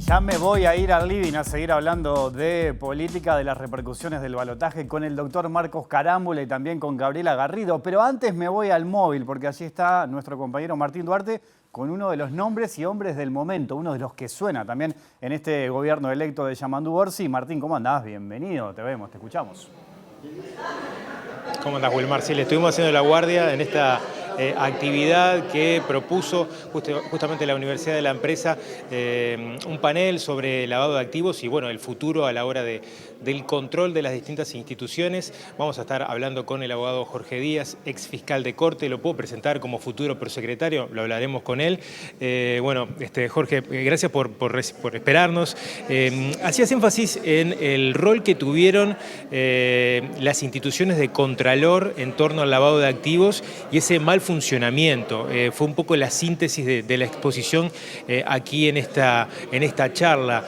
Ya me voy a ir al living a seguir hablando de política, de las repercusiones del balotaje con el doctor Marcos Carámbula y también con Gabriela Garrido. Pero antes me voy al móvil porque allí está nuestro compañero Martín Duarte con uno de los nombres y hombres del momento, uno de los que suena también en este gobierno electo de Yamandú Orsi. Martín, ¿cómo andás? Bienvenido, te vemos, te escuchamos. ¿Cómo andás, Wilmar? Sí, le estuvimos haciendo la guardia en esta actividad que propuso justamente la Universidad de la Empresa, un panel sobre lavado de activos y bueno, el futuro a la hora del control de las distintas instituciones. Vamos a estar hablando con el abogado Jorge Díaz, ex fiscal de Corte, lo puedo presentar como futuro prosecretario, lo hablaremos con él. Bueno, Jorge, gracias por esperarnos. Hacías énfasis en el rol que tuvieron las instituciones de Contralor en torno al lavado de activos y ese mal funcionamiento. Fue un poco la síntesis de la exposición aquí en esta charla.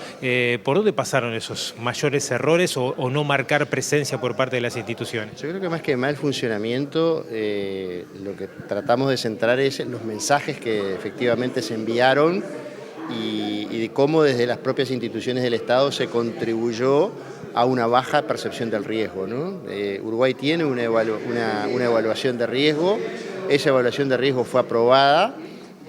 ¿Por dónde pasaron esos mayores errores o no marcar presencia por parte de las instituciones? Yo creo que más que mal funcionamiento, lo que tratamos de centrar es en los mensajes que efectivamente se enviaron y de cómo desde las propias instituciones del Estado se contribuyó a una baja percepción del riesgo, ¿no? Uruguay tiene una evaluación de riesgo, esa evaluación de riesgo fue aprobada,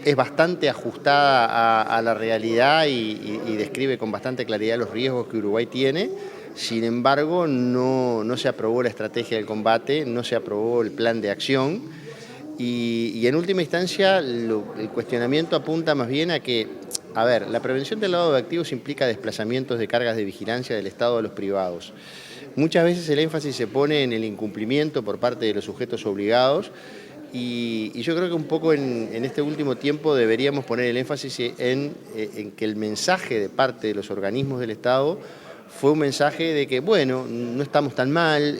es bastante ajustada a la realidad y describe con bastante claridad los riesgos que Uruguay tiene. Sin embargo, no se aprobó la estrategia del combate, no se aprobó el plan de acción y en última instancia el cuestionamiento apunta más bien a que, a ver, la prevención del lavado de activos implica desplazamientos de cargas de vigilancia del Estado a los privados. Muchas veces el énfasis se pone en el incumplimiento por parte de los sujetos obligados y yo creo que un poco en este último tiempo deberíamos poner el énfasis en que el mensaje de parte de los organismos del Estado fue un mensaje de que, bueno, no estamos tan mal,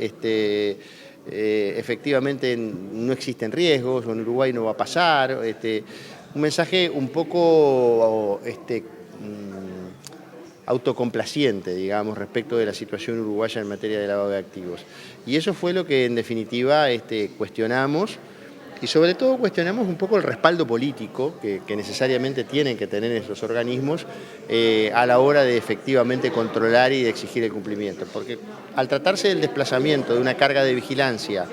efectivamente no existen riesgos, o en Uruguay no va a pasar, un mensaje un poco autocomplaciente, digamos, respecto de la situación uruguaya en materia de lavado de activos. Y eso fue lo que en definitiva cuestionamos. Y sobre todo cuestionamos un poco el respaldo político que necesariamente tienen que tener esos organismos a la hora de efectivamente controlar y de exigir el cumplimiento. Porque al tratarse del desplazamiento de una carga de vigilancia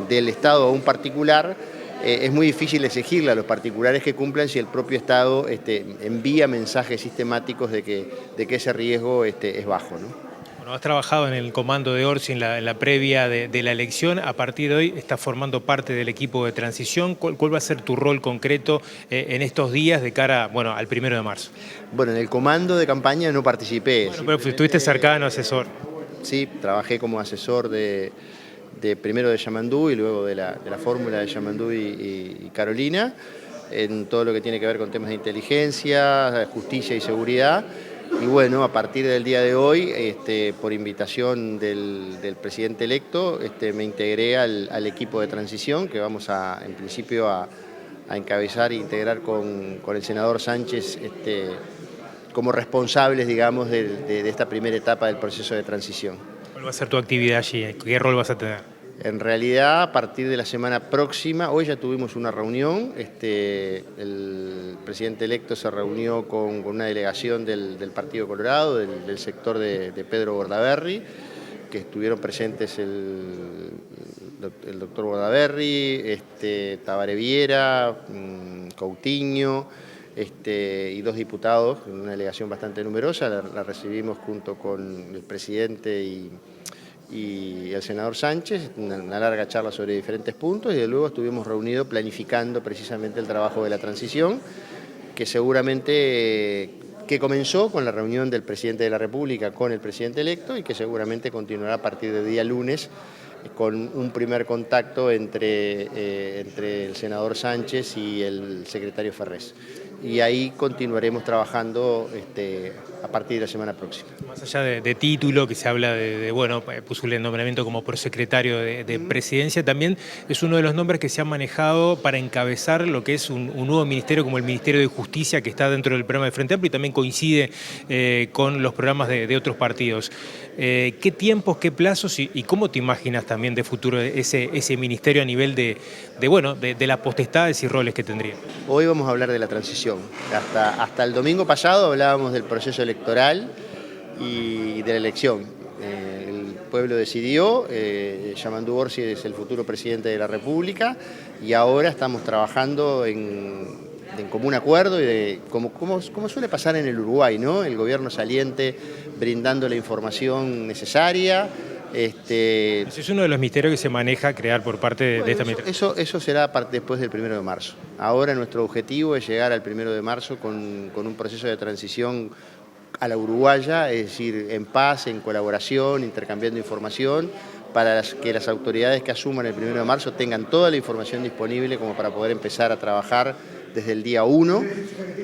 del Estado a un particular, es muy difícil exigirle a los particulares que cumplan si el propio Estado envía mensajes sistemáticos de que ese riesgo es bajo, ¿no? Bueno, has trabajado en el comando de Orsi en la previa de la elección. A partir de hoy estás formando parte del equipo de transición. ¿Cuál va a ser tu rol concreto en estos días de cara, bueno, al 1 de marzo? Bueno, en el comando de campaña no participé. Bueno, pero estuviste cercano, asesor. Sí, trabajé como asesor primero de Yamandú y luego de la fórmula de Yamandú y Carolina, en todo lo que tiene que ver con temas de inteligencia, justicia y seguridad. Y bueno, a partir del día de hoy, por invitación del presidente electo, me integré al equipo de transición que vamos en principio a encabezar e integrar con el senador Sánchez como responsables, digamos, de esta primera etapa del proceso de transición. ¿Cuál va a ser tu actividad allí? ¿Qué rol vas a tener? En realidad, a partir de la semana próxima, hoy ya tuvimos una reunión, el presidente electo se reunió con una delegación del Partido Colorado, del sector de Pedro Bordaberry, que estuvieron presentes el doctor Bordaberry, Tabaré Viera, Coutinho, y dos diputados, una delegación bastante numerosa, la recibimos junto con el presidente y el senador Sánchez, una larga charla sobre diferentes puntos y de luego estuvimos reunidos planificando precisamente el trabajo de la transición, que seguramente que comenzó con la reunión del presidente de la República con el presidente electo y que seguramente continuará a partir del día lunes con un primer contacto entre el senador Sánchez y el secretario Ferrés. Y ahí continuaremos trabajando a partir de la semana próxima. Más allá de título, que se habla bueno, puso el nombramiento como prosecretario de Presidencia, también es uno de los nombres que se han manejado para encabezar lo que es un nuevo ministerio como el Ministerio de Justicia, que está dentro del programa de Frente Amplio y también coincide con los programas de otros partidos. ¿Qué tiempos, qué plazos y cómo te imaginas también de futuro ese ministerio a nivel de las potestades y roles que tendría? Hoy vamos a hablar de la transición. Hasta el domingo pasado hablábamos del proceso electoral y de la elección. El pueblo decidió, Yamandu Orsi es el futuro presidente de la República y ahora estamos trabajando en común acuerdo y como suele pasar en el Uruguay, ¿no? El gobierno saliente brindando la información necesaria. Ese es uno de los misterios que se maneja crear por parte de esta administración. Eso será después del 1 de marzo. Ahora nuestro objetivo es llegar al 1 de marzo con un proceso de transición a la uruguaya, es decir, en paz, en colaboración, intercambiando información, para que las autoridades que asuman el 1 de marzo tengan toda la información disponible como para poder empezar a trabajar desde el día 1.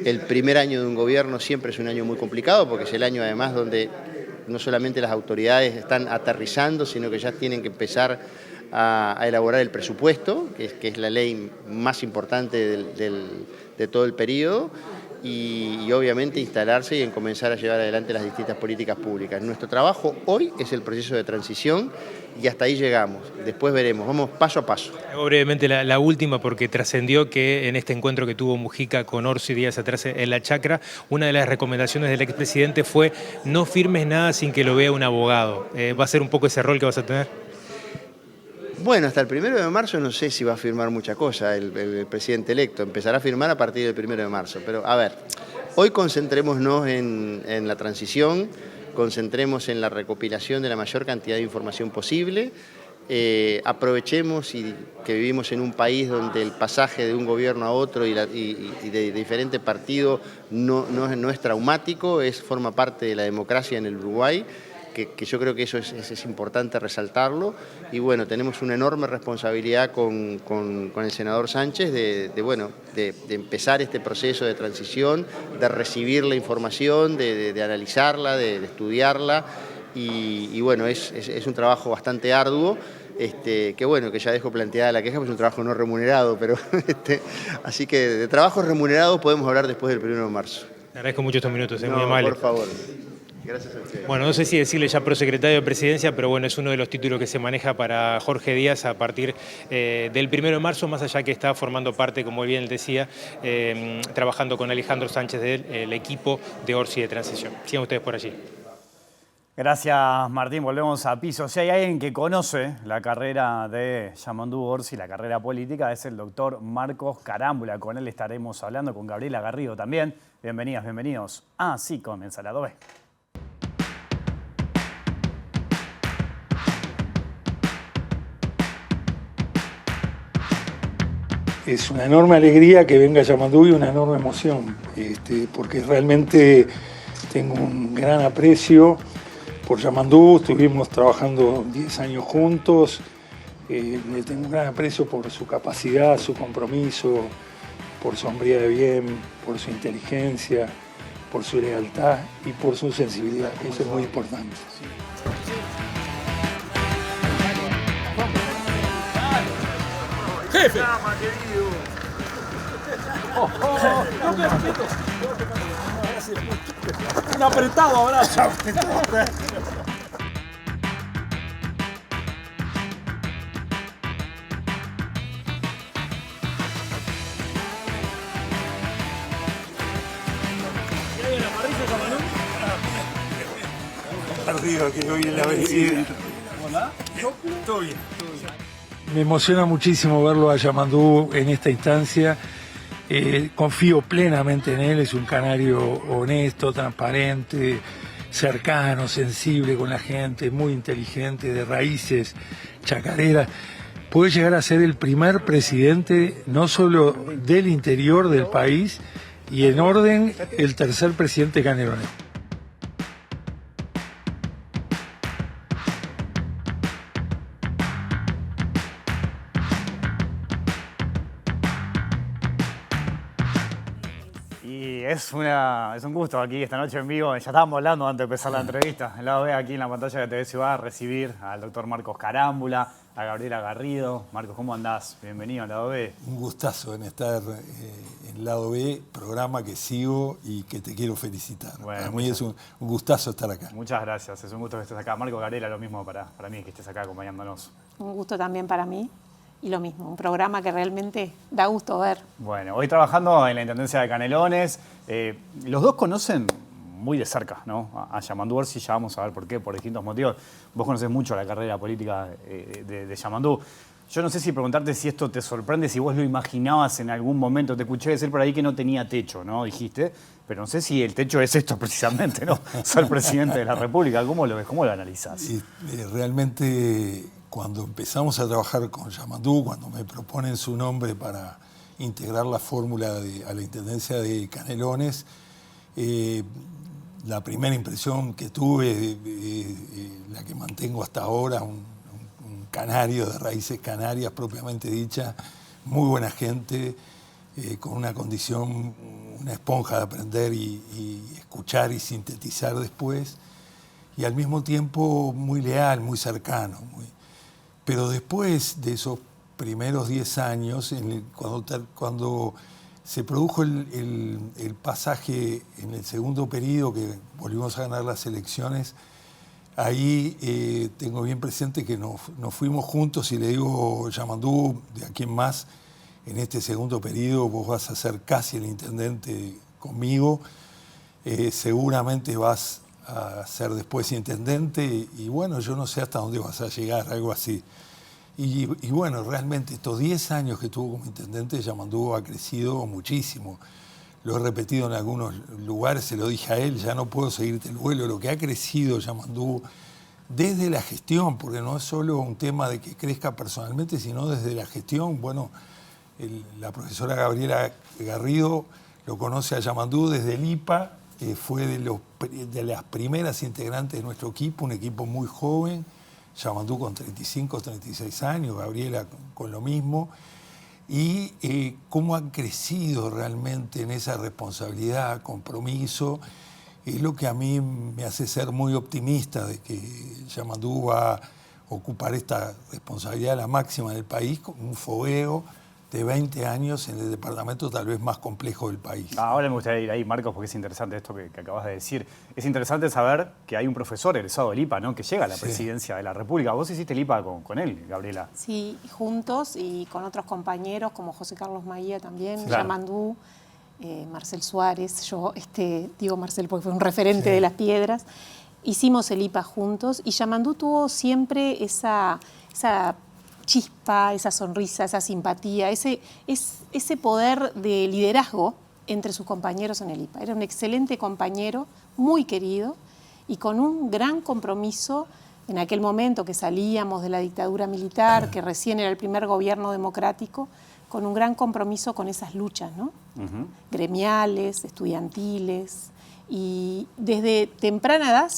El primer año de un gobierno siempre es un año muy complicado porque es el año además donde no solamente las autoridades están aterrizando, sino que ya tienen que empezar a elaborar el presupuesto, que es la ley más importante de todo el periodo, y obviamente instalarse y en comenzar a llevar adelante las distintas políticas públicas. Nuestro trabajo hoy es el proceso de transición y hasta ahí llegamos. Después veremos, vamos paso a paso. Brevemente la última, porque trascendió que en este encuentro que tuvo Mujica con Orsi días atrás en la Chacra, una de las recomendaciones del expresidente fue no firmes nada sin que lo vea un abogado. ¿Va a ser un poco ese rol que vas a tener? Bueno, hasta el 1 de marzo no sé si va a firmar mucha cosa el presidente electo. Empezará a firmar a partir del 1 de marzo. Pero, a ver, hoy concentrémonos en la transición, concentremos en la recopilación de la mayor cantidad de información posible. Aprovechemos que vivimos en un país donde el pasaje de un gobierno a otro y de diferente partido no es traumático, forma parte de la democracia en el Uruguay. Que yo creo que eso es importante resaltarlo. Y bueno, tenemos una enorme responsabilidad con el senador Sánchez de empezar este proceso de transición, de recibir la información, de analizarla, de estudiarla. Y bueno, es un trabajo bastante arduo. Que ya dejo planteada la queja, pues es un trabajo no remunerado, pero así que de trabajos remunerados podemos hablar después del 1 de marzo. Te agradezco mucho estos minutos, es muy amable. Por favor. Gracias a ustedes. Bueno, no sé si decirle ya prosecretario de Presidencia, pero bueno, es uno de los títulos que se maneja para Jorge Díaz a partir del 1 de marzo, más allá que está formando parte, como bien él decía, trabajando con Alejandro Sánchez del equipo de Orsi de Transición. Sigan ustedes por allí. Gracias, Martín. Volvemos a piso. Si hay alguien que conoce la carrera de Yamandu Orsi, la carrera política, es el doctor Marcos Carámbula. Con él estaremos hablando, con Gabriela Garrido también. Bienvenidas, bienvenidos. Así comienza Lado B. Es una enorme alegría que venga Yamandu y una enorme emoción, porque realmente tengo un gran aprecio por Yamandu. Estuvimos trabajando 10 años juntos, tengo un gran aprecio por su capacidad, su compromiso, por su hombría de bien, por su inteligencia, por su lealtad y por su sensibilidad. Eso es muy importante. ¡Jefe! Un apretado abrazo. Arriba, que hoy en la vencida. Hola. ¿Todo bien? Me emociona muchísimo verlo a Yamandu en esta instancia. Confío plenamente en él, es un canario honesto, transparente, cercano, sensible con la gente, muy inteligente, de raíces chacareras. Puede llegar a ser el primer presidente no solo del interior del país y en orden el tercer presidente caneronero. Es un gusto aquí esta noche en vivo. Ya estábamos hablando antes de empezar la entrevista. El lado B aquí en la pantalla de TV Ciudad recibir al doctor Marcos Carámbula, a Gabriela Garrido. Marcos, ¿cómo andás? Bienvenido al Lado B. Un gustazo en estar en Lado B, programa que sigo y que te quiero felicitar. Bueno, para mí es un gustazo estar acá. Muchas gracias, es un gusto que estés acá. Marco, Gabriela, lo mismo para mí, que estés acá acompañándonos. Un gusto también para mí. Y lo mismo, un programa que realmente da gusto ver. Bueno, hoy trabajando en la Intendencia de Canelones, los dos conocen muy de cerca, ¿no? A Yamandú Orsi, ya vamos a ver por qué, por distintos motivos. Vos conocés mucho la carrera política de Yamandú. Yo no sé si preguntarte si esto te sorprende, si vos lo imaginabas en algún momento. Te escuché decir por ahí que no tenía techo, ¿no? Dijiste, pero no sé si el techo es esto precisamente, ¿no? Ser presidente de la República. ¿Cómo lo ves? ¿Cómo lo analizás? Realmente, cuando empezamos a trabajar con Yamandú, cuando me proponen su nombre para integrar la fórmula a la Intendencia de Canelones, la primera impresión que tuve, la que mantengo hasta ahora, un canario de raíces canarias propiamente dicha, muy buena gente, con una condición, una esponja de aprender y escuchar y sintetizar después, y al mismo tiempo muy leal, muy cercano. Pero después de esos primeros 10 años, cuando se produjo el pasaje en el segundo periodo, que volvimos a ganar las elecciones, ahí tengo bien presente que nos fuimos juntos y le digo, Yamandú, de aquí en más, en este segundo periodo vos vas a ser casi el intendente conmigo, seguramente vas a ser después intendente y bueno, yo no sé hasta dónde vas a llegar, algo así. Y bueno, realmente estos 10 años que tuvo como intendente, Yamandú ha crecido muchísimo. Lo he repetido en algunos lugares, se lo dije a él, ya no puedo seguirte el vuelo. Lo que ha crecido Yamandú desde la gestión, porque no es solo un tema de que crezca personalmente, sino desde la gestión. Bueno, la profesora Gabriela Garrido lo conoce a Yamandú desde el IPA, fue de las primeras integrantes de nuestro equipo, un equipo muy joven, Yamandú con 35, 36 años, Gabriela con lo mismo, y cómo han crecido realmente en esa responsabilidad, compromiso, es lo que a mí me hace ser muy optimista de que Yamandú va a ocupar esta responsabilidad la máxima en el país, con un fogueo de 20 años en el departamento tal vez más complejo del país. Ahora me gustaría ir ahí, Marcos, porque es interesante esto que acabas de decir. Es interesante saber que hay un profesor egresado del IPA, ¿no? Que llega a la presidencia de la República. Vos hiciste el IPA con él, Gabriela. Sí, juntos y con otros compañeros como José Carlos Maía también, Claro. Yamandú, Marcel Suárez, yo digo Marcel porque fue un referente de Las Piedras. Hicimos el IPA juntos y Yamandú tuvo siempre esa chispa, esa sonrisa, esa simpatía, ese poder de liderazgo entre sus compañeros en el IPA. Era un excelente compañero, muy querido y con un gran compromiso en aquel momento que salíamos de la dictadura militar, que recién era el primer gobierno democrático, con un gran compromiso con esas luchas, ¿no? Gremiales, estudiantiles. Y desde temprana edad,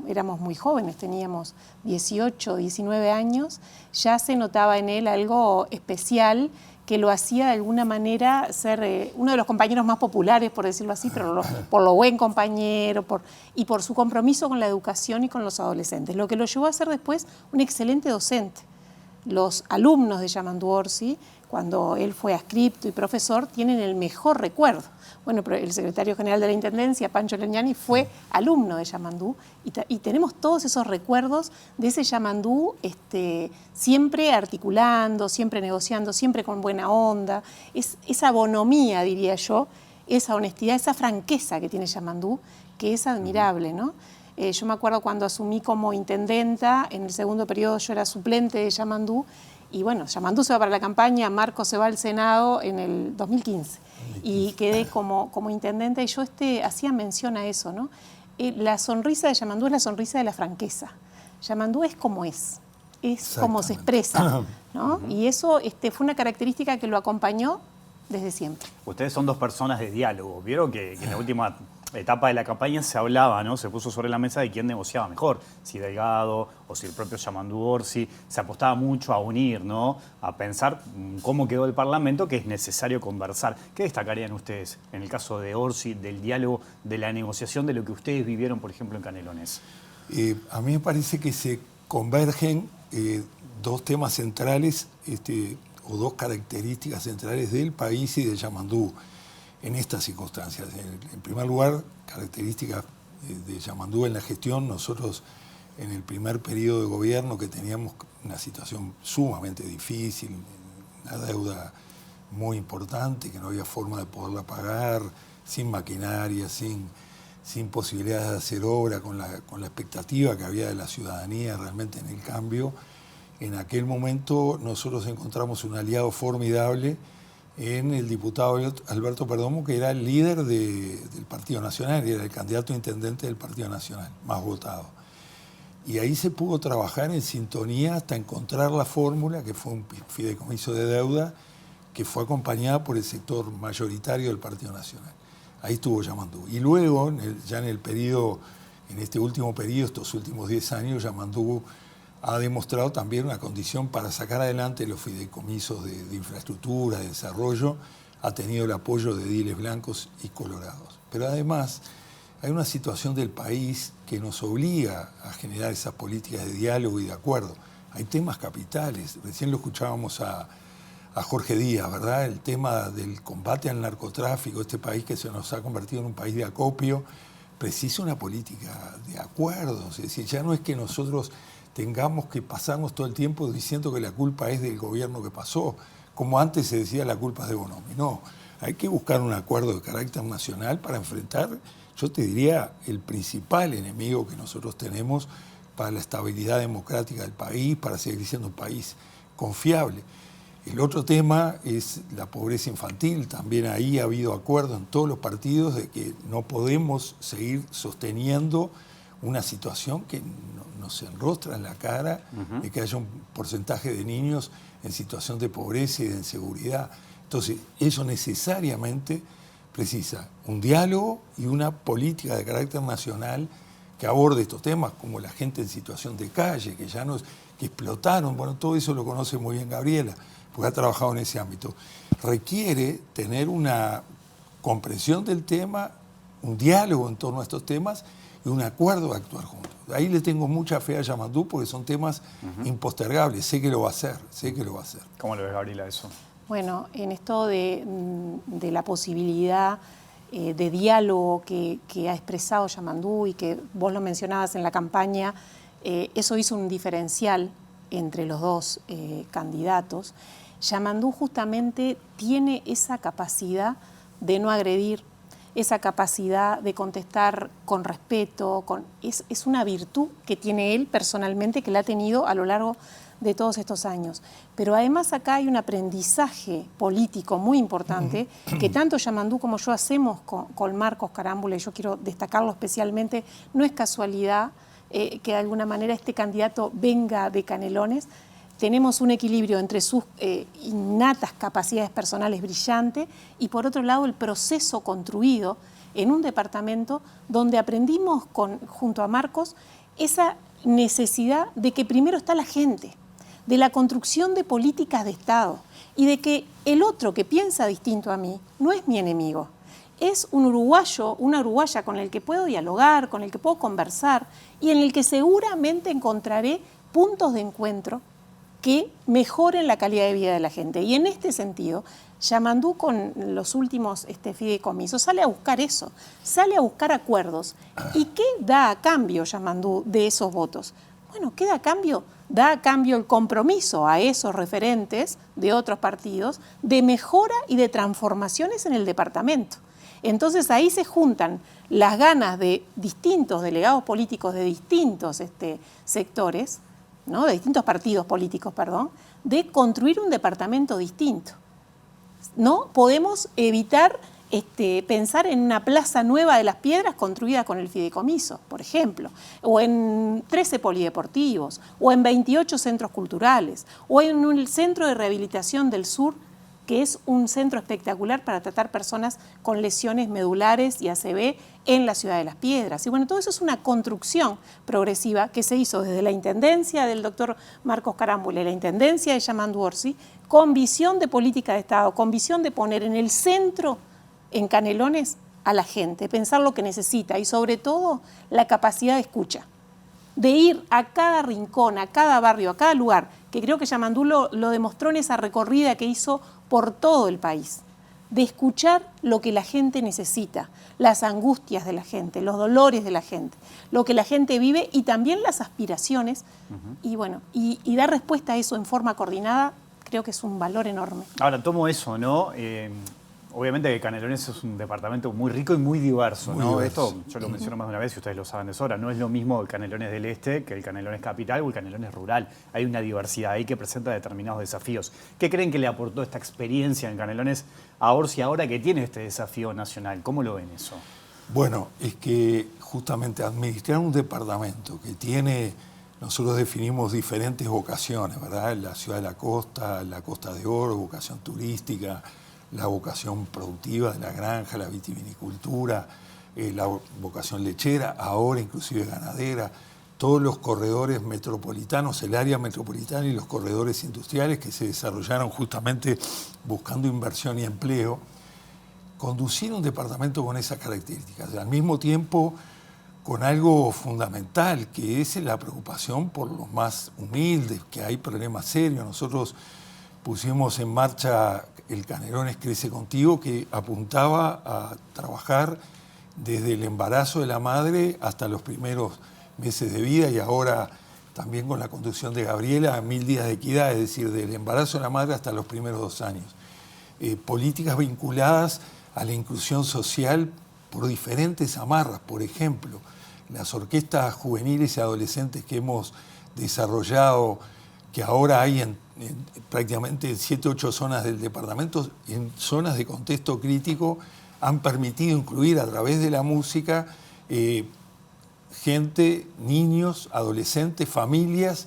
éramos muy jóvenes, teníamos 18, 19 años, ya se notaba en él algo especial que lo hacía de alguna manera ser uno de los compañeros más populares, por decirlo así, pero por lo buen compañero y por su compromiso con la educación y con los adolescentes, lo que lo llevó a ser después un excelente docente. Los alumnos de Yamandú Orsi, cuando él fue adscripto y profesor, tienen el mejor recuerdo. Bueno, pero el secretario general de la Intendencia, Pancho Legnani, fue alumno de Yamandú y tenemos todos esos recuerdos de ese Yamandú siempre articulando, siempre negociando, siempre con buena onda. Esa bonomía, diría yo, esa honestidad, esa franqueza que tiene Yamandú, que es admirable, ¿no? Yo me acuerdo cuando asumí como intendenta, en el segundo periodo yo era suplente de Yamandú, y bueno, Yamandú se va para la campaña, Marcos se va al Senado en el 2015. Y quedé como intendente y yo hacía mención a eso, ¿no? La sonrisa de Yamandú es la sonrisa de la franqueza. Yamandú es como como se expresa, ¿no? Y eso fue una característica que lo acompañó desde siempre. Ustedes son dos personas de diálogo. Vieron que en la última etapa de la campaña se hablaba, ¿no? Se puso sobre la mesa de quién negociaba mejor, si Delgado o si el propio Yamandú Orsi. Se apostaba mucho a unir, ¿no? A pensar cómo quedó el Parlamento, que es necesario conversar. ¿Qué destacarían ustedes en el caso de Orsi, del diálogo, de la negociación, de lo que ustedes vivieron, por ejemplo, en Canelones? A mí me parece que se convergen dos temas centrales o dos características centrales del país y de Yamandú en estas circunstancias. En primer lugar, características de Yamandú en la gestión. Nosotros en el primer periodo de gobierno, que teníamos una situación sumamente difícil, una deuda muy importante, que no había forma de poderla pagar, sin maquinaria, sin posibilidades de hacer obra, con la expectativa que había de la ciudadanía realmente en el cambio. En aquel momento nosotros encontramos un aliado formidable en el diputado Alberto Perdomo, que era el líder del Partido Nacional, era el candidato a intendente del Partido Nacional, más votado. Y ahí se pudo trabajar en sintonía hasta encontrar la fórmula, que fue un fideicomiso de deuda, que fue acompañada por el sector mayoritario del Partido Nacional. Ahí estuvo Yamandú. Y luego, ya en este último periodo, estos últimos 10 años, Yamandú ha demostrado también una condición para sacar adelante los fideicomisos de infraestructura, de desarrollo. Ha tenido el apoyo de ediles blancos y colorados. Pero además hay una situación del país que nos obliga a generar esas políticas de diálogo y de acuerdo. Hay temas capitales. Recién lo escuchábamos a Jorge Díaz, ¿verdad? El tema del combate al narcotráfico, este país que se nos ha convertido en un país de acopio, precisa una política de acuerdos. Es decir, ya no es que nosotros tengamos que pasarnos todo el tiempo diciendo que la culpa es del gobierno que pasó, como antes se decía la culpa es de Bonomi. No, hay que buscar un acuerdo de carácter nacional para enfrentar, yo te diría, el principal enemigo que nosotros tenemos para la estabilidad democrática del país, para seguir siendo un país confiable. El otro tema es la pobreza infantil. También ahí ha habido acuerdo en todos los partidos de que no podemos seguir sosteniendo una situación que nos enrostra en la cara, de que haya un porcentaje de niños en situación de pobreza y de inseguridad. Entonces, eso necesariamente precisa un diálogo y una política de carácter nacional que aborde estos temas, como la gente en situación de calle, que explotaron. Bueno, todo eso lo conoce muy bien Gabriela, porque ha trabajado en ese ámbito. Requiere tener una comprensión del tema, un diálogo en torno a estos temas y un acuerdo de actuar juntos. Ahí le tengo mucha fe a Yamandú porque son temas impostergables. Sé que lo va a hacer, ¿Cómo lo ves, Gabriela, eso? Bueno, en esto de la posibilidad de diálogo que ha expresado Yamandú y que vos lo mencionabas en la campaña, eso hizo un diferencial entre los dos candidatos. Yamandú justamente tiene esa capacidad de no agredir, esa capacidad de contestar con respeto, es una virtud que tiene él personalmente, que la ha tenido a lo largo de todos estos años. Pero además acá hay un aprendizaje político muy importante que tanto Yamandú como yo hacemos con Marcos Carámbula, y yo quiero destacarlo especialmente. No es casualidad que de alguna manera este candidato venga de Canelones. Tenemos un equilibrio entre sus innatas capacidades personales brillantes y por otro lado el proceso construido en un departamento donde aprendimos junto a Marcos esa necesidad de que primero está la gente, de la construcción de políticas de Estado y de que el otro que piensa distinto a mí no es mi enemigo. Es un uruguayo, una uruguaya con el que puedo dialogar, con el que puedo conversar y en el que seguramente encontraré puntos de encuentro que mejoren la calidad de vida de la gente. Y en este sentido, Yamandú con los últimos fideicomisos sale a buscar eso, sale a buscar acuerdos. ¿Y qué da a cambio Yamandú de esos votos? Bueno, ¿qué da a cambio? Da a cambio el compromiso a esos referentes de otros partidos de mejora y de transformaciones en el departamento. Entonces ahí se juntan las ganas de distintos delegados políticos de distintos sectores, ¿no? De distintos partidos políticos, de construir un departamento distinto. No podemos evitar pensar en una plaza nueva de Las Piedras construida con el fideicomiso, por ejemplo, o en 13 polideportivos, o en 28 centros culturales, o en un centro de rehabilitación del sur, que es un centro espectacular para tratar personas con lesiones medulares y ACV en la ciudad de Las Piedras. Y bueno, todo eso es una construcción progresiva que se hizo desde la intendencia del doctor Marcos Carámbula y la intendencia de Yamandú Orsi, con visión de política de Estado, con visión de poner en el centro, en Canelones, a la gente, pensar lo que necesita y sobre todo la capacidad de escucha. de ir a cada rincón, a cada barrio, a cada lugar, que creo que Yamandú lo demostró en esa recorrida que hizo por todo el país, de escuchar lo que la gente necesita, las angustias de la gente, los dolores de la gente, lo que la gente vive y también las aspiraciones. Y bueno, y dar respuesta a eso en forma coordinada, creo que es un valor enorme. Ahora, tomo eso, ¿no? Obviamente que Canelones es un departamento muy rico y muy diverso, ¿no? Esto yo lo menciono más de una vez y ustedes lo saben de sobra. No es lo mismo el Canelones del Este que el Canelones Capital o el Canelones Rural. Hay una diversidad ahí que presenta determinados desafíos. ¿Qué creen que le aportó esta experiencia en Canelones a Orsi ahora que tiene este desafío nacional? ¿Cómo lo ven eso? Bueno, es que justamente administrar un departamento que tiene, nosotros definimos diferentes vocaciones, ¿verdad? La ciudad de la Costa de Oro, vocación turística, la vocación productiva de la granja, la vitivinicultura, la vocación lechera, ahora inclusive ganadera, todos los corredores metropolitanos, el área metropolitana y los corredores industriales que se desarrollaron justamente buscando inversión y empleo. Conducir un departamento con esas características, al mismo tiempo con algo fundamental, que es la preocupación por los más humildes, que hay problemas serios. Nosotros pusimos en marcha el Canelones Crece Contigo, que apuntaba a trabajar desde el embarazo de la madre hasta los primeros meses de vida, y ahora también con la conducción de Gabriela a 1000 días de equidad, es decir, del embarazo de la madre hasta los primeros 2 años. Políticas vinculadas a la inclusión social por diferentes amarras. Por ejemplo, las orquestas juveniles y adolescentes que hemos desarrollado, que ahora hay en prácticamente 7 u 8 zonas del departamento, en zonas de contexto crítico, han permitido incluir a través de la música gente, niños, adolescentes, familias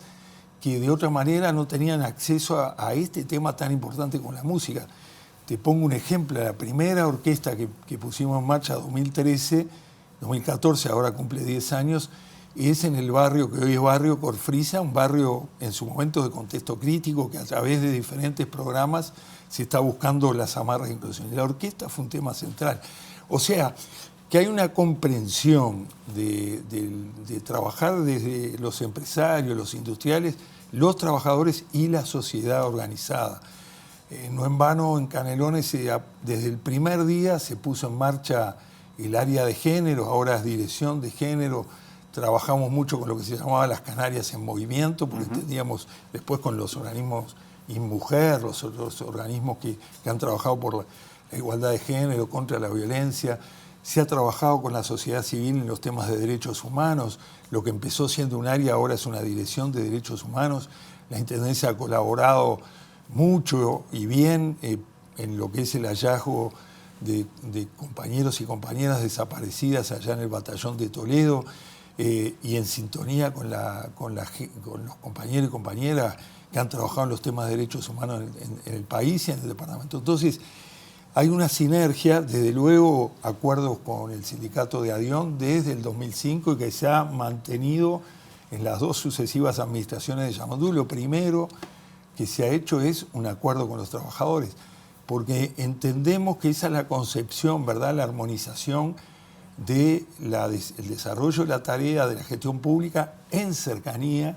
que de otra manera no tenían acceso a este tema tan importante como la música. Te pongo un ejemplo: la primera orquesta que pusimos en marcha en 2014, ahora cumple 10 años, es en el barrio que hoy es barrio Corfrisa, un barrio en su momento de contexto crítico, que a través de diferentes programas se está buscando las amarras de inclusión. Y la orquesta fue un tema central. O sea, que hay una comprensión de trabajar desde los empresarios, los industriales, los trabajadores y la sociedad organizada. No en vano en Canelones desde el primer día se puso en marcha el área de género, ahora es dirección de género. Trabajamos mucho con lo que se llamaba las Canarias en movimiento, porque entendíamos después con los organismos InMujer, los otros organismos que han trabajado por la igualdad de género, contra la violencia. Se ha trabajado con la sociedad civil en los temas de derechos humanos. Lo que empezó siendo un área ahora es una dirección de derechos humanos. La Intendencia ha colaborado mucho y bien en lo que es el hallazgo de compañeros y compañeras desaparecidas allá en el batallón de Toledo. Y en sintonía con los compañeros y compañeras que han trabajado en los temas de derechos humanos en el país y en el departamento. Entonces, hay una sinergia, desde luego, acuerdos con el sindicato de ADION desde el 2005 y que se ha mantenido en las 2 sucesivas administraciones de Yamandú. Lo primero que se ha hecho es un acuerdo con los trabajadores, porque entendemos que esa es la concepción, ¿verdad?, la armonización del desarrollo de la tarea de la gestión pública en cercanía.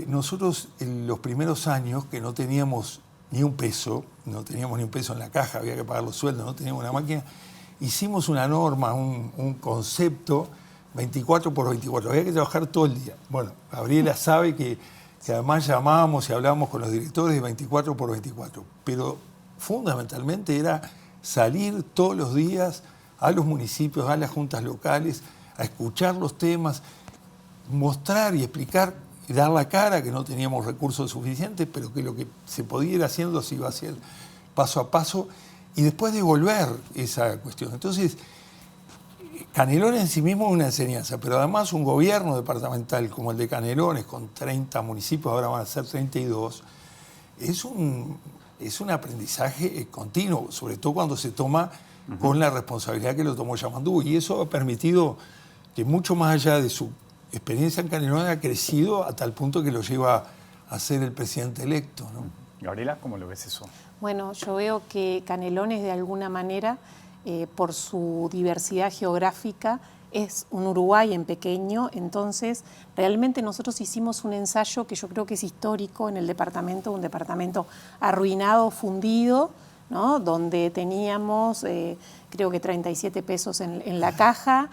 Nosotros en los primeros años que no teníamos ni un peso en la caja, había que pagar los sueldos, no teníamos una máquina, hicimos una norma, un concepto 24 por 24, había que trabajar todo el día. Bueno, Gabriela sabe que además llamábamos y hablábamos con los directores de 24 por 24, pero fundamentalmente era salir todos los días a los municipios, a las juntas locales, a escuchar los temas, mostrar y explicar y dar la cara que no teníamos recursos suficientes, pero que lo que se podía ir haciendo se iba a hacer paso a paso y después devolver esa cuestión. Entonces, Canelones en sí mismo es una enseñanza, pero además un gobierno departamental como el de Canelones, con 30 municipios, ahora van a ser 32, es un aprendizaje continuo, sobre todo cuando se toma con la responsabilidad que lo tomó Yamandú. Y eso ha permitido que mucho más allá de su experiencia en Canelones ha crecido a tal punto que lo lleva a ser el presidente electo, ¿no? Gabriela, ¿cómo lo ves eso? Bueno, yo veo que Canelones de alguna manera, por su diversidad geográfica, es un Uruguay en pequeño, entonces realmente nosotros hicimos un ensayo que yo creo que es histórico en el departamento, un departamento arruinado, fundido, ¿no? Donde teníamos creo que 37 pesos en la caja,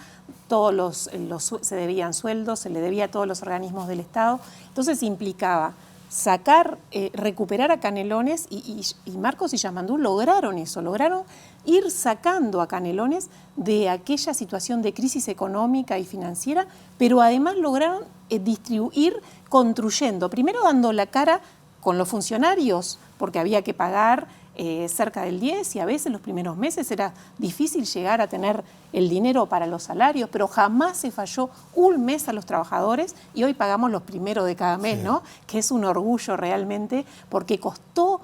se debían sueldos, se le debía a todos los organismos del Estado, entonces implicaba recuperar a Canelones y Marcos y Yamandú lograron eso, lograron ir sacando a Canelones de aquella situación de crisis económica y financiera, pero además lograron distribuir, construyendo, primero dando la cara con los funcionarios, porque había que pagar cerca del 10 y a veces los primeros meses era difícil llegar a tener el dinero para los salarios, pero jamás se falló un mes a los trabajadores y hoy pagamos los primeros de cada mes, ¿no? Que es un orgullo realmente porque costó,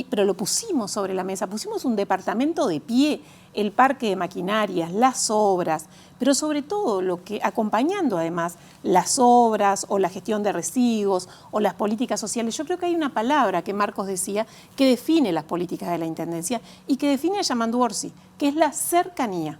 pero lo pusimos sobre la mesa, pusimos un departamento de pie, el parque de maquinarias, las obras, pero sobre todo acompañando además las obras o la gestión de residuos o las políticas sociales. Yo creo que hay una palabra que Marcos decía que define las políticas de la Intendencia y que define a Yamandú Orsi, que es la cercanía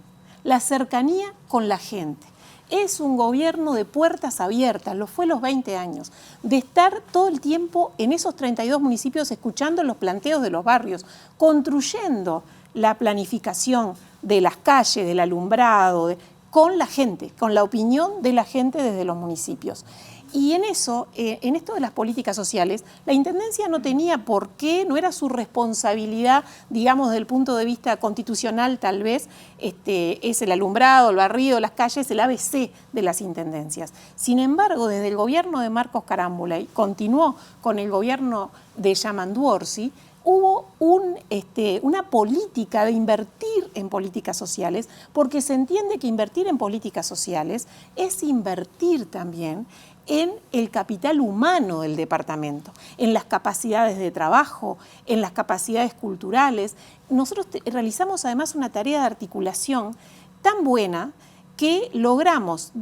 con la gente. Es un gobierno de puertas abiertas, lo fue los 20 años, de estar todo el tiempo en esos 32 municipios escuchando los planteos de los barrios, construyendo la planificación de las calles, del alumbrado, con la gente, con la opinión de la gente desde los municipios. Y en eso, en esto de las políticas sociales, la Intendencia no tenía por qué, no era su responsabilidad, digamos, desde el punto de vista constitucional tal vez, es el alumbrado, el barrido, las calles, el ABC de las Intendencias. Sin embargo, desde el gobierno de Marcos Carámbula y continuó con el gobierno de Yamandú Orsi, hubo una política de invertir en políticas sociales, porque se entiende que invertir en políticas sociales es invertir también en el capital humano del departamento, en las capacidades de trabajo, en las capacidades culturales. Nosotros realizamos además una tarea de articulación tan buena que logramos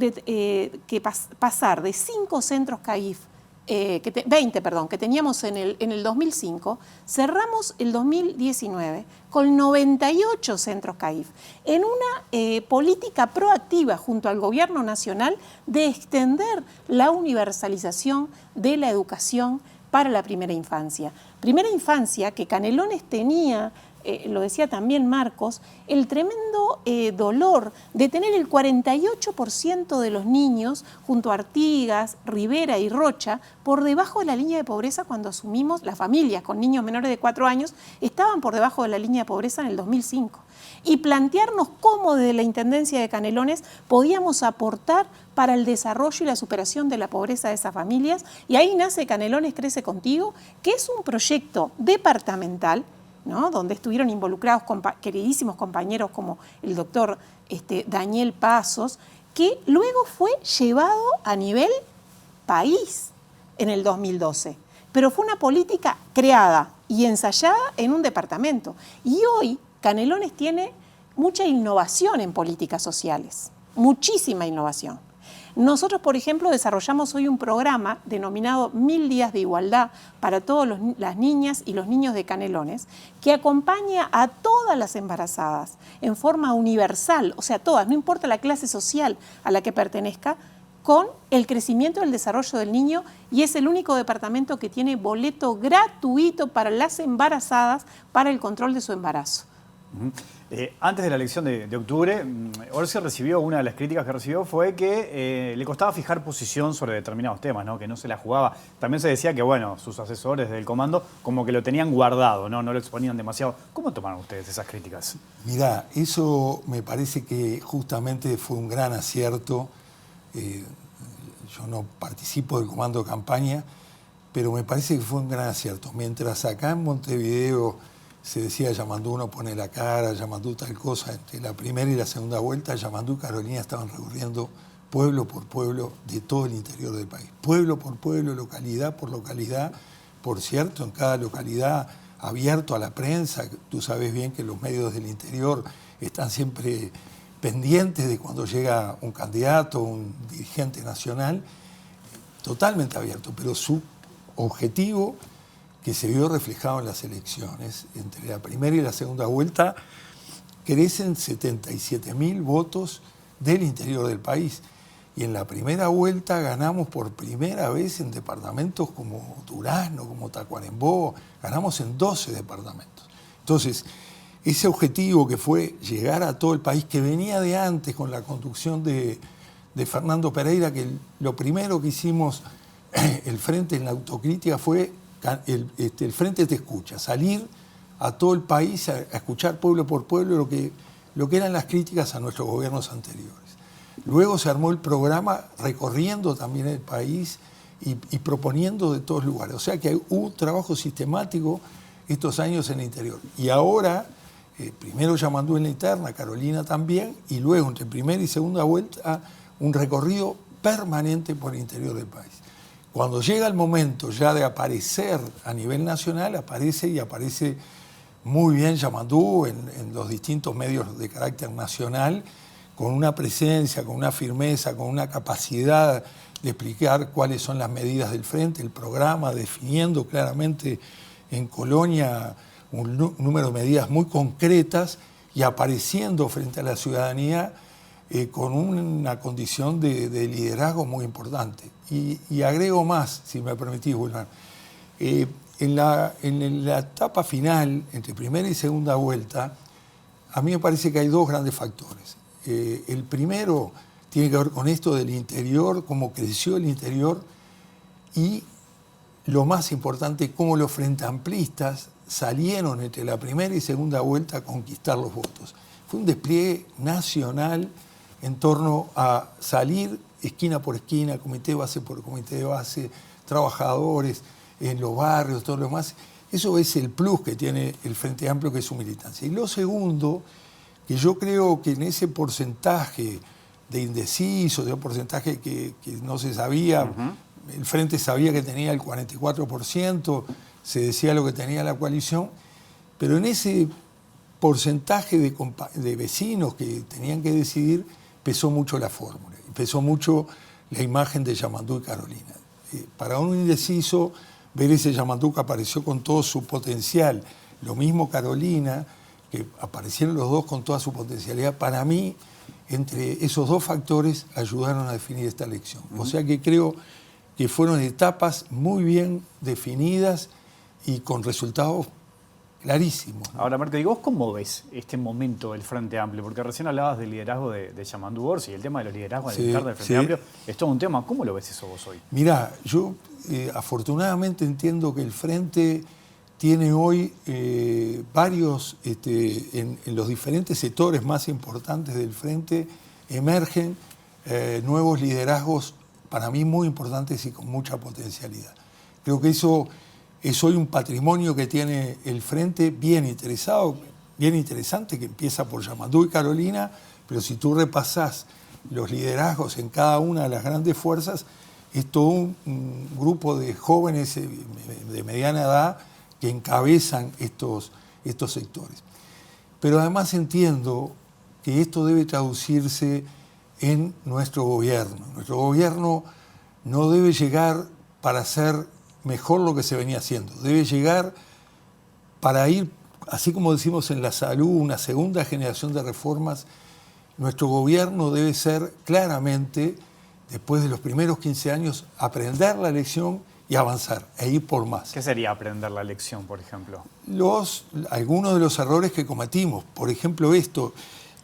pasar de 5 centros CAIF, 20, que teníamos en el 2005, cerramos el 2019 con 98 centros CAIF, en una política proactiva junto al Gobierno Nacional de extender la universalización de la educación para la primera infancia. Primera infancia que Canelones tenía, lo decía también Marcos, el tremendo dolor de tener el 48% de los niños junto a Artigas, Rivera y Rocha por debajo de la línea de pobreza cuando asumimos, las familias con niños menores de 4 años estaban por debajo de la línea de pobreza en el 2005. Y plantearnos cómo desde la Intendencia de Canelones podíamos aportar para el desarrollo y la superación de la pobreza de esas familias. Y ahí nace Canelones Crece Contigo, que es un proyecto departamental, ¿no? Donde estuvieron involucrados queridísimos compañeros como el doctor Daniel Pasos, que luego fue llevado a nivel país en el 2012. Pero fue una política creada y ensayada en un departamento. Y hoy Canelones tiene mucha innovación en políticas sociales, muchísima innovación. Nosotros, por ejemplo, desarrollamos hoy un programa denominado 1000 días de igualdad para todas las niñas y los niños de Canelones, que acompaña a todas las embarazadas en forma universal, o sea, todas, no importa la clase social a la que pertenezca, con el crecimiento y el desarrollo del niño, y es el único departamento que tiene boleto gratuito para las embarazadas para el control de su embarazo. Antes de la elección de octubre, Orsi recibió, una de las críticas que recibió fue que le costaba fijar posición sobre determinados temas, ¿no? Que no se la jugaba. También se decía que, bueno, sus asesores del comando como que lo tenían guardado, ¿no? No lo exponían demasiado. ¿Cómo tomaron ustedes esas críticas? Mirá, eso me parece que justamente fue un gran acierto. Yo no participo del comando de campaña, pero me parece que fue un gran acierto. Mientras acá en Montevideo se decía Yamandú no pone la cara, Yamandú tal cosa, entre la primera y la segunda vuelta, Yamandú y Carolina estaban recorriendo pueblo por pueblo de todo el interior del país. Pueblo por pueblo, localidad por localidad, por cierto, en cada localidad abierto a la prensa. Tú sabes bien que los medios del interior están siempre pendientes de cuando llega un candidato, un dirigente nacional, totalmente abierto, pero su objetivo, que se vio reflejado en las elecciones, entre la primera y la segunda vuelta, crecen 77.000 votos del interior del país. Y en la primera vuelta ganamos por primera vez en departamentos como Durazno, como Tacuarembó, ganamos en 12 departamentos. Entonces, ese objetivo que fue llegar a todo el país, que venía de antes con la conducción de Fernando Pereira, que lo primero que hicimos el Frente en la autocrítica fue el Frente te escucha, salir a todo el país a escuchar pueblo por pueblo lo que eran las críticas a nuestros gobiernos anteriores. Luego se armó el programa recorriendo también el país y proponiendo de todos lugares. O sea que hubo un trabajo sistemático estos años en el interior. Y ahora, primero Yamandú en la interna, Carolina también, y luego entre primera y segunda vuelta, un recorrido permanente por el interior del país. Cuando llega el momento ya de aparecer a nivel nacional, aparece muy bien Yamandú en los distintos medios de carácter nacional, con una presencia, con una firmeza, con una capacidad de explicar cuáles son las medidas del Frente, el programa, definiendo claramente en Colonia un número de medidas muy concretas y apareciendo frente a la ciudadanía con una condición de liderazgo muy importante. Y agrego más, si me permitís, Wilmar. En la etapa final, entre primera y segunda vuelta, a mí me parece que hay dos grandes factores. El primero tiene que ver con esto del interior, cómo creció el interior, y lo más importante, cómo los frente amplistas salieron entre la primera y segunda vuelta a conquistar los votos. Fue un despliegue nacional en torno a salir esquina por esquina, comité base por comité base, trabajadores en los barrios, todo lo demás. Eso es el plus que tiene el Frente Amplio, que es su militancia. Y lo segundo, que yo creo que en ese porcentaje de indecisos, de un porcentaje que no se sabía, el Frente sabía que tenía el 44%, se decía lo que tenía la coalición, pero en ese porcentaje de vecinos que tenían que decidir, pesó mucho la fórmula, pesó mucho la imagen de Yamandú y Carolina. Para un indeciso, ver ese Yamandú que apareció con todo su potencial, lo mismo Carolina, que aparecieron los dos con toda su potencialidad, para mí, entre esos dos factores, ayudaron a definir esta elección. O sea que creo que fueron etapas muy bien definidas y con resultados clarísimo. Ahora, Marco, ¿y vos cómo ves este momento del Frente Amplio? Porque recién hablabas del liderazgo de Yamandú Orsi y el tema de los liderazgos al interior del Frente Amplio es todo un tema. ¿Cómo lo ves eso vos hoy? Mirá, yo afortunadamente entiendo que el Frente tiene hoy varios, en los diferentes sectores más importantes del Frente, emergen nuevos liderazgos para mí muy importantes y con mucha potencialidad. Creo que eso es hoy un patrimonio que tiene el Frente bien interesante, que empieza por Yamandú y Carolina, pero si tú repasás los liderazgos en cada una de las grandes fuerzas, es todo un grupo de jóvenes de mediana edad que encabezan estos sectores. Pero además entiendo que esto debe traducirse en nuestro gobierno. Nuestro gobierno no debe llegar para ser mejor lo que se venía haciendo. Debe llegar para ir, así como decimos en la salud, una segunda generación de reformas. Nuestro gobierno debe ser claramente, después de los primeros 15 años, aprender la lección y avanzar, e ir por más. ¿Qué sería aprender la lección, por ejemplo? Algunos de los errores que cometimos. Por ejemplo,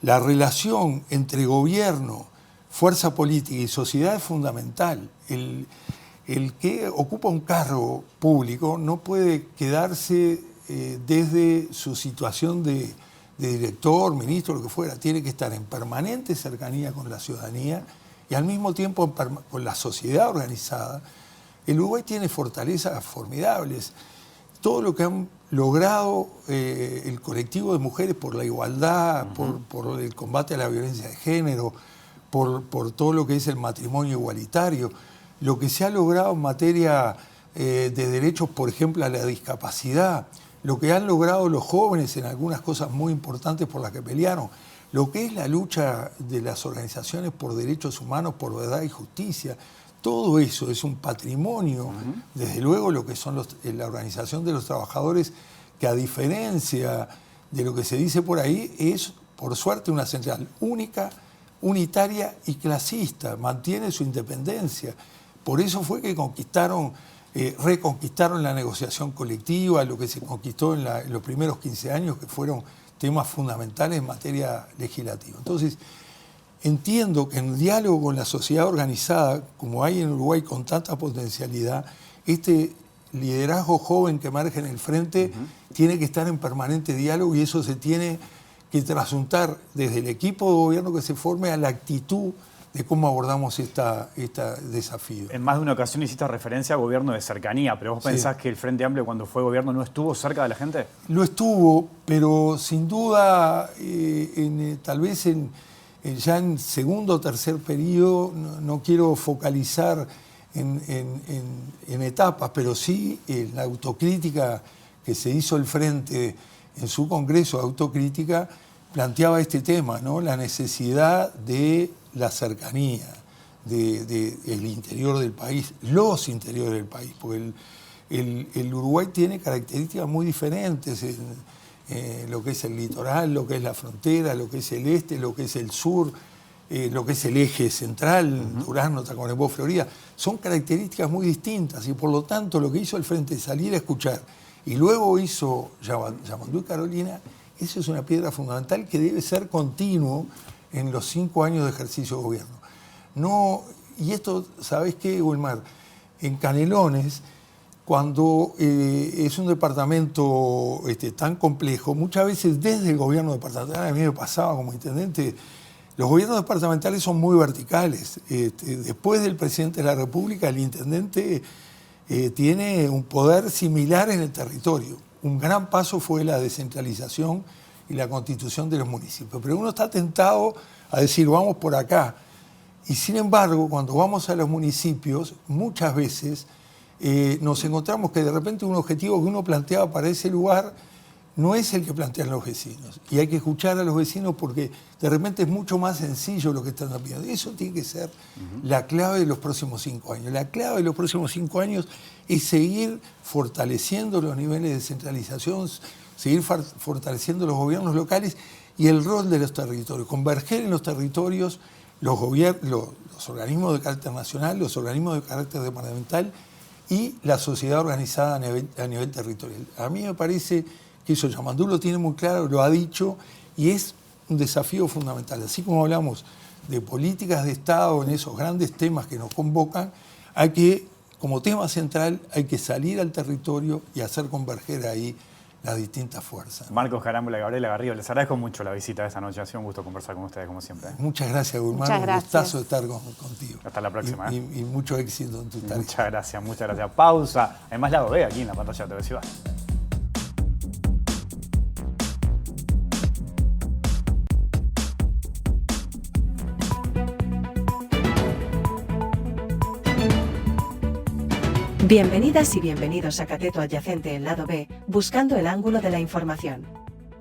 la relación entre gobierno, fuerza política y sociedad es fundamental. El que ocupa un cargo público no puede quedarse desde su situación de director, ministro, lo que fuera. Tiene que estar en permanente cercanía con la ciudadanía y al mismo tiempo con la sociedad organizada. El Uruguay tiene fortalezas formidables. Todo lo que han logrado el colectivo de mujeres por la igualdad, por el combate a la violencia de género, por todo lo que es el matrimonio igualitario, lo que se ha logrado en materia de derechos, por ejemplo, a la discapacidad, lo que han logrado los jóvenes en algunas cosas muy importantes por las que pelearon, lo que es la lucha de las organizaciones por derechos humanos, por verdad y justicia. Todo eso es un patrimonio, desde luego lo que son la organización de los trabajadores, que a diferencia de lo que se dice por ahí, es por suerte una central única unitaria y clasista, mantiene su independencia. Por eso fue que reconquistaron la negociación colectiva, lo que se conquistó en los primeros 15 años, que fueron temas fundamentales en materia legislativa. Entonces, entiendo que en diálogo con la sociedad organizada, como hay en Uruguay con tanta potencialidad, este liderazgo joven que emerge en el frente tiene que estar en permanente diálogo, y eso se tiene que trasuntar desde el equipo de gobierno que se forme a la actitud de cómo abordamos este desafío. En más de una ocasión hiciste referencia a gobierno de cercanía, pero ¿vos pensás que el Frente Amplio, cuando fue gobierno, no estuvo cerca de la gente? Lo estuvo, pero sin duda, tal vez ya en segundo o tercer periodo, no quiero focalizar en etapas, pero sí la autocrítica que se hizo el Frente en su congreso de autocrítica planteaba este tema, ¿no? La necesidad de la cercanía del interior del país, los interiores del país, porque el Uruguay tiene características muy diferentes en lo que es el litoral, lo que es la frontera, lo que es el este, lo que es el sur, lo que es el eje central, Durazno, Tacuarembó, Florida. Son características muy distintas, y por lo tanto lo que hizo el Frente es salir a escuchar, y luego hizo Yamandú y Carolina. Eso es una piedra fundamental que debe ser continuo en los 5 años de ejercicio de gobierno. No, y esto, ¿sabés qué, Wilmar? En Canelones, cuando es un departamento tan complejo, muchas veces desde el gobierno departamental, a mí me pasaba como intendente, los gobiernos departamentales son muy verticales. Después del presidente de la República, el intendente tiene un poder similar en el territorio. Un gran paso fue la descentralización y la constitución de los municipios. Pero uno está tentado a decir, vamos por acá. Y sin embargo, cuando vamos a los municipios, muchas veces nos encontramos que de repente un objetivo que uno planteaba para ese lugar no es el que plantean los vecinos. Y hay que escuchar a los vecinos, porque de repente es mucho más sencillo lo que están pidiendo. Eso tiene que ser la clave de los próximos 5 años. La clave de los próximos 5 años es seguir fortaleciendo los niveles de descentralización, seguir fortaleciendo los gobiernos locales y el rol de los territorios. Converger en los territorios los organismos de carácter nacional, los organismos de carácter departamental y la sociedad organizada a nivel territorial. A mí me parece que eso Yamandú lo tiene muy claro, lo ha dicho, y es un desafío fundamental. Así como hablamos de políticas de Estado en esos grandes temas que nos convocan, hay que, como tema central, hay que salir al territorio y hacer converger ahí las distintas fuerzas. Marcos Carámbula y Gabriela Garrido, les agradezco mucho la visita de esta noche. Ha sido un gusto conversar con ustedes, como siempre. Muchas gracias, Guzmán. Muchas gracias. Un gustazo estar contigo. Hasta la próxima. Y mucho éxito en tu tarea. Muchas gracias, muchas gracias. Pausa. Además, lado B aquí en la pantalla de TV Ciudad. Bienvenidas y bienvenidos a Cateto Adyacente en Lado B, buscando el ángulo de la información.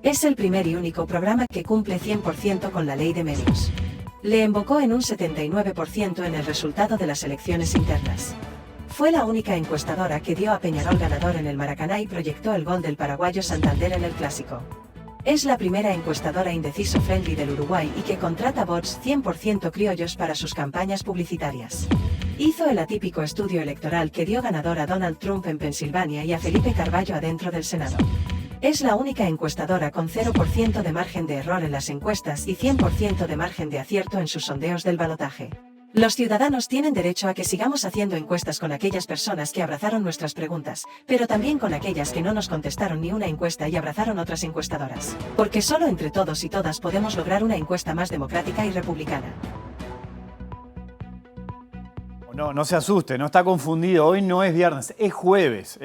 Es el primer y único programa que cumple 100% con la ley de medios. Le embocó en un 79% en el resultado de las elecciones internas. Fue la única encuestadora que dio a Peñarol ganador en el Maracaná y proyectó el gol del paraguayo Santander en el Clásico. Es la primera encuestadora indeciso friendly del Uruguay y que contrata bots 100% criollos para sus campañas publicitarias. Hizo el atípico estudio electoral que dio ganador a Donald Trump en Pensilvania y a Felipe Carballo adentro del Senado. Es la única encuestadora con 0% de margen de error en las encuestas y 100% de margen de acierto en sus sondeos del balotaje. Los ciudadanos tienen derecho a que sigamos haciendo encuestas con aquellas personas que abrazaron nuestras preguntas, pero también con aquellas que no nos contestaron ni una encuesta y abrazaron otras encuestadoras. Porque solo entre todos y todas podemos lograr una encuesta más democrática y republicana. No se asuste, no está confundido. Hoy no es viernes, es jueves,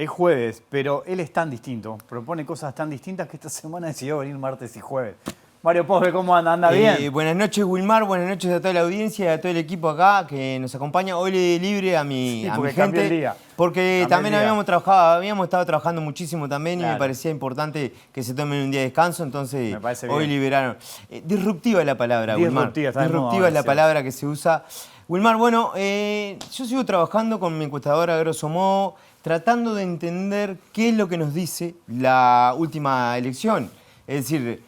pero él es tan distinto, propone cosas tan distintas que esta semana decidió venir martes y jueves. Mario Posbe, ¿cómo anda? ¿Anda bien? Buenas noches, Wilmar, buenas noches a toda la audiencia y a todo el equipo acá que nos acompaña. Hoy le di libre a mi gente, el día. porque también habíamos estado trabajando muchísimo también, claro. Y me parecía importante que se tomen un día de descanso, entonces hoy bien. liberaron. Disruptiva es la palabra, Wilmar. Disruptiva es la palabra que se usa. Wilmar, bueno, yo sigo trabajando con mi encuestadora, grosso modo, tratando de entender qué es lo que nos dice la última elección. Es decir,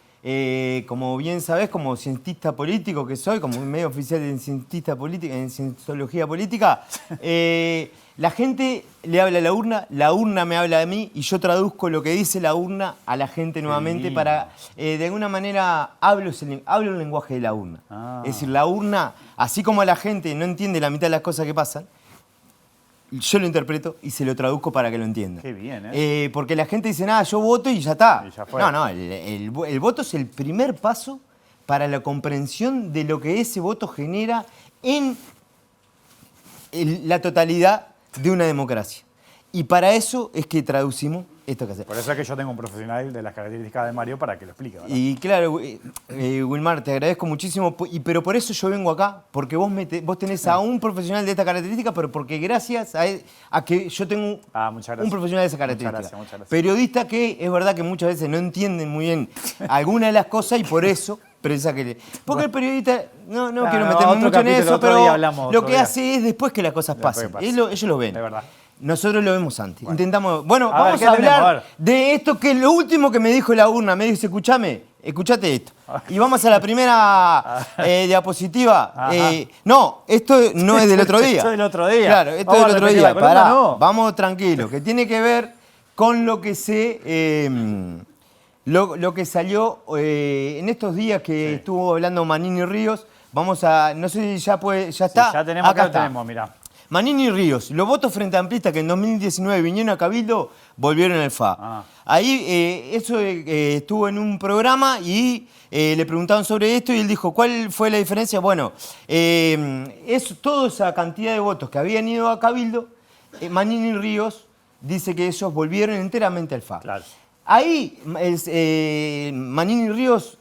como bien sabés, como cientista político que soy, como medio oficial en cientista política, en cienciología política, la gente le habla a la urna me habla de mí y yo traduzco lo que dice la urna a la gente nuevamente para, de alguna manera, hablo el lenguaje de la urna. Es decir, la urna, así como la gente no entiende la mitad de las cosas que pasan, yo lo interpreto y se lo traduzco para que lo entienda. Qué bien, porque la gente dice, nada, yo voto y ya está. Y ya fue. No, el voto es el primer paso para la comprensión de lo que ese voto genera en la totalidad de una democracia. Y para eso es que traducimos esto que hacemos. Por eso es que yo tengo un profesional de las características de Mario para que lo explique, ¿verdad? Y claro, Wilmar, te agradezco muchísimo, pero por eso yo vengo acá, porque vos tenés a un profesional de esta característica, pero porque gracias a que yo tengo un profesional de esa característica. Muchas gracias. Periodista que es verdad que muchas veces no entienden muy bien alguna de las cosas y por eso precisa que... Porque el periodista, no quiero meterme mucho en eso, pero lo que hace es después que las cosas pasen. Ellos lo ven. De verdad. Nosotros lo vemos antes. Bueno. Intentamos. Bueno, A ver, vamos ¿qué a tenemos? hablar A ver. de esto que es lo último que me dijo la urna. Me dice, escuchate esto. Y vamos a la primera diapositiva. No, esto no es del otro día. Esto es del otro día. Claro, esto Vamos es del a otro repetir día. la columna, Pará, no. vamos tranquilo, que tiene que ver con lo que lo que salió en estos días que estuvo hablando Manini Ríos. Vamos a, no sé si ya está. Sí, ya tenemos, acá lo está. tenemos, mirá. Manini Ríos, los votos frente amplistas que en 2019 vinieron a Cabildo, volvieron al FA. Ahí eso estuvo en un programa y le preguntaban sobre esto y él dijo, ¿cuál fue la diferencia? Bueno, toda esa cantidad de votos que habían ido a Cabildo, Manini Ríos dice que ellos volvieron enteramente al FA. Claro. Ahí Manini Ríos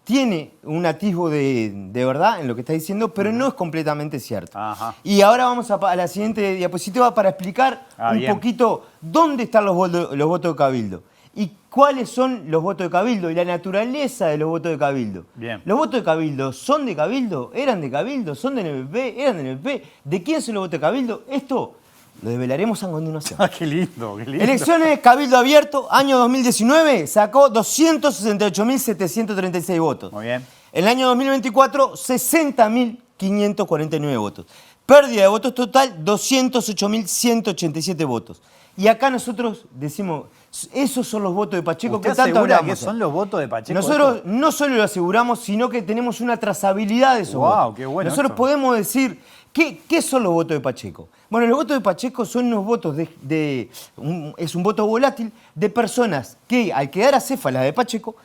tiene un atisbo de verdad en lo que está diciendo, pero no es completamente cierto. Y ahora vamos a la siguiente diapositiva para explicar un poquito dónde están los votos de Cabildo y cuáles son los votos de Cabildo y la naturaleza de los votos de Cabildo. Bien. ¿Los votos de Cabildo son de Cabildo? ¿Eran de Cabildo? ¿Son de NPP? ¿Eran de NPP? ¿De quién son los votos de Cabildo? Esto lo develaremos a continuación. Qué lindo, qué lindo. Elecciones Cabildo Abierto, año 2019, sacó 268.736 votos. Muy bien. En el año 2024, 60.549 votos. Pérdida de votos total, 208.187 votos. Y acá nosotros decimos, esos son los votos de Pacheco que tanto hablamos. ¿Qué son los votos de Pacheco? Nosotros no solo lo aseguramos, sino que tenemos una trazabilidad de esos votos. Qué bueno. Nosotros podemos decir, ¿qué son los votos de Pacheco? Bueno, los votos de Pacheco son unos votos es un voto volátil de personas que al quedar acéfalas de Pacheco,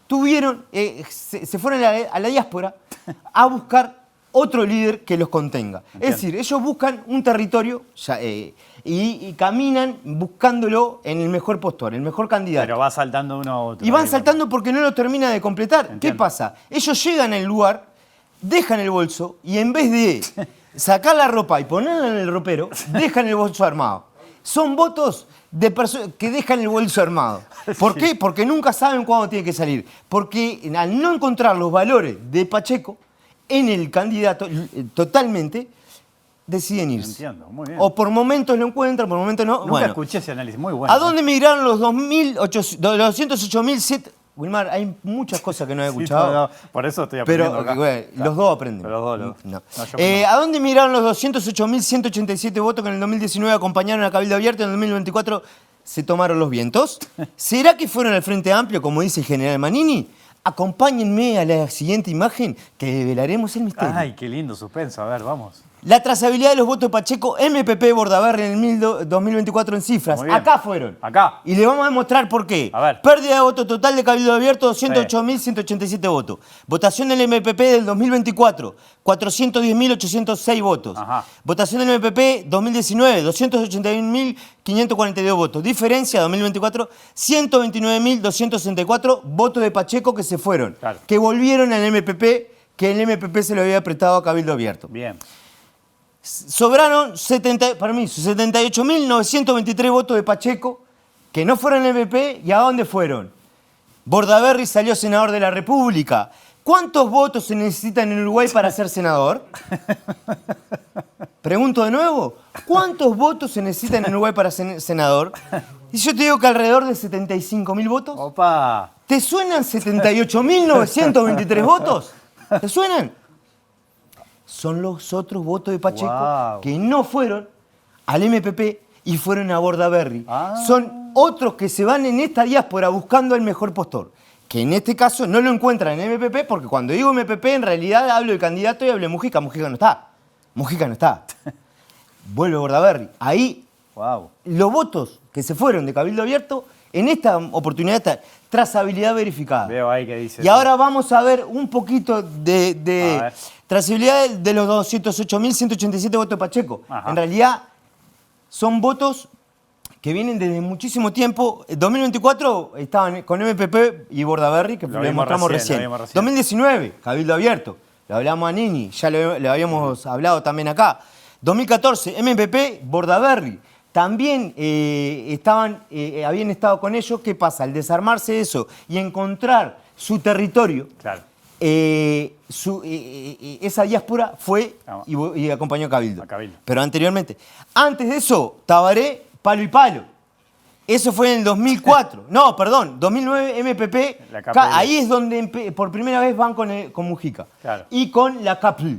tuvieron, se fueron a la diáspora a buscar otro líder que los contenga. Entiendo. Es decir, ellos buscan un territorio y caminan buscándolo en el mejor postor, el mejor candidato. Pero va saltando uno a otro. Y van saltando porque no lo termina de completar. Entiendo. ¿Qué pasa? Ellos llegan al lugar, dejan el bolso y en vez de sacar la ropa y ponerla en el ropero, dejan el bolso armado. Son votos de personas que dejan el bolso armado. ¿Por qué? Porque nunca saben cuándo tiene que salir. Porque al no encontrar los valores de Pacheco en el candidato totalmente, deciden irse. Entiendo, muy bien. O por momentos lo encuentran, por momentos no. Nunca escuché ese análisis, muy bueno. ¿A dónde migraron los 208.007? Wilmar, hay muchas cosas que no he escuchado. Por eso estoy aprendiendo Pero acá. los dos aprenden. Pero los dos, No. yo ¿A dónde migraron los 208.187 votos que en el 2019 acompañaron a Cabildo Abierto y en el 2024 se tomaron los vientos? ¿Será que fueron al Frente Amplio, como dice el general Manini? Acompáñenme a la siguiente imagen que develaremos el misterio. Ay, qué lindo suspenso. A ver, vamos. La trazabilidad de los votos de Pacheco, MPP Bordaberry en el 2024 en cifras. Muy bien. Acá fueron. Acá. Y le vamos a demostrar por qué. A ver. Pérdida de voto total de Cabildo Abierto, 208.187 votos. Votación del MPP del 2024, 410.806 votos. Ajá. Votación del MPP 2019, 281.542 votos. Diferencia 2024, 129.264 votos de Pacheco que se fueron. Claro. Que volvieron al MPP, que el MPP se lo había prestado a Cabildo Abierto. Bien. Sobraron 78.923 votos de Pacheco que no fueron al MP. ¿Y a dónde fueron? Bordaberry salió senador de la República. ¿Cuántos votos se necesitan en Uruguay para ser senador? Pregunto de nuevo. ¿Cuántos votos se necesitan en Uruguay para ser senador? Y yo te digo que alrededor de 75.000 votos. Opa. ¿Te suenan 78.923 votos? ¿Te suenan? Son los otros votos de Pacheco Wow. que no fueron al MPP y fueron a Bordaberry. Son otros que se van en esta diáspora buscando el mejor postor. Que en este caso no lo encuentran en MPP, porque cuando digo MPP en realidad hablo del candidato y hablo de Mujica. Mujica no está. Mujica no está. Vuelve a Bordaberry. Ahí Wow. los votos que se fueron de Cabildo Abierto, en esta oportunidad está trazabilidad verificada. Veo ahí que dice. Y ahora vamos a ver un poquito A de ver. trazabilidad de los 208.187 votos de Pacheco. Ajá. En realidad son votos que vienen desde muchísimo tiempo. En 2024 estaban con MPP y Bordaberry, que Lo lo vimos mostramos recién, recién. lo vimos recién. 2019, Cabildo Abierto. Lo hablamos a Nini, ya le habíamos hablado también acá. 2014, MPP, Bordaberry. También habían estado con ellos. ¿Qué pasa? Al desarmarse eso y encontrar su territorio, Claro. esa diáspora fue y acompañó a Cabildo. A Cabildo. Pero anteriormente. Antes de eso, Tabaré, palo y palo. Eso fue en el 2004. No, perdón, 2009 MPP. La KPL. Ahí es donde por primera vez van con Mujica. Claro. Y con la KPL,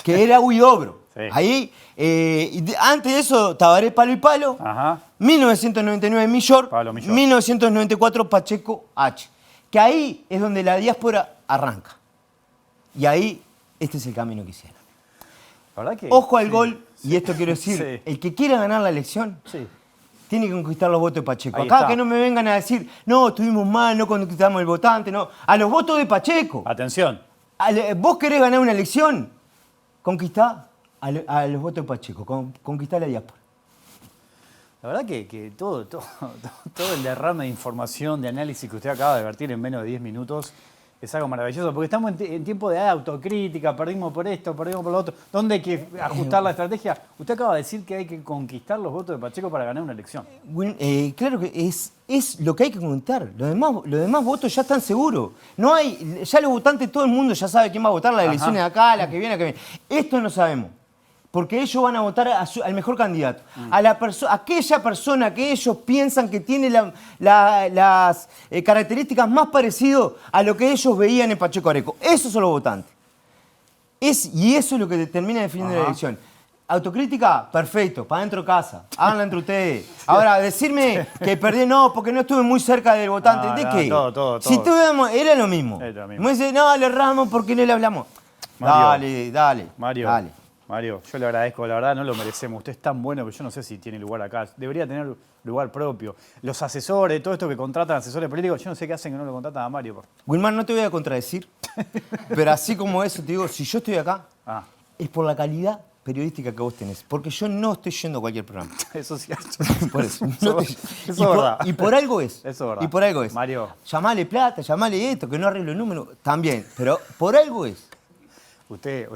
que era Huidobro. Sí. Ahí, antes de eso, Tabaré, palo y palo. Ajá. 1999 Millor, Pablo Millor. 1994 Pacheco H. Que ahí es donde la diáspora arranca. Y ahí, este es el camino que hicieron. La verdad que. Ojo al sí, gol, y esto quiero decir, Sí. el que quiera ganar la elección, Sí. tiene que conquistar los votos de Pacheco. Ahí Acá está. que no me vengan a decir, no, estuvimos mal, no conquistamos el votante, no. A los votos de Pacheco. Atención. Vos querés ganar una elección, conquistá a los votos de Pacheco, conquistá la diáspora. La verdad que todo el derrame de información, de análisis que usted acaba de vertir en menos de 10 minutos es algo maravilloso, porque estamos en tiempo de autocrítica, perdimos por esto, perdimos por lo otro. ¿Dónde hay que ajustar la estrategia? Usted acaba de decir que hay que conquistar los votos de Pacheco para ganar una elección. Claro que es lo que hay que contar. Los demás votos ya están seguros. No hay, ya los votantes, todo el mundo ya sabe quién va a votar, las elecciones de acá, la que viene, la que viene. Esto no sabemos. Porque ellos van a votar al mejor candidato. A aquella persona que ellos piensan que tiene las características más parecidas a lo que ellos veían en Pacheco Areco. Esos son los votantes. Y eso es lo que termina definiendo la elección. Autocrítica, perfecto, para dentro de casa. Háganla entre ustedes. Ahora, decirme que perdí, no, porque no estuve muy cerca del votante. No, ¿De no, qué? todo. Si estuvimos, era lo mismo. Era lo mismo. Me dice, no, le erramos porque no le hablamos. Mario, Dale. Mario, yo le agradezco, la verdad no lo merecemos. Usted es tan bueno que yo no sé si tiene lugar acá. Debería tener lugar propio. Los asesores, todo esto que contratan asesores políticos, yo no sé qué hacen que no lo contratan a Mario. Wilmar, no te voy a contradecir, pero así como eso te digo, si yo estoy acá, es por la calidad periodística que vos tenés. Porque yo no estoy yendo a cualquier programa. Eso es cierto. Por eso. Eso es verdad. Y por algo es. Eso es verdad. Y por algo es. Mario. Llamale plata, llamale esto, que no arreglo el número. También, pero por algo es. Usted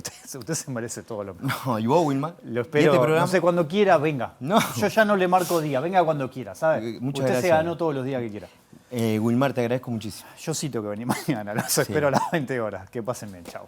se merece todo lo mejor. No, y vos, Wilmar. Lo ¿Y espero, este programa? no sé, cuando quiera, venga. No. Yo ya no le marco día, venga cuando quiera, ¿sabe? Muchas Usted se gracias. ganó todos los días que quiera. Wilmar, te agradezco muchísimo. Yo sí tengo que venir mañana, los espero a las 20 horas. Que pasen bien, chao.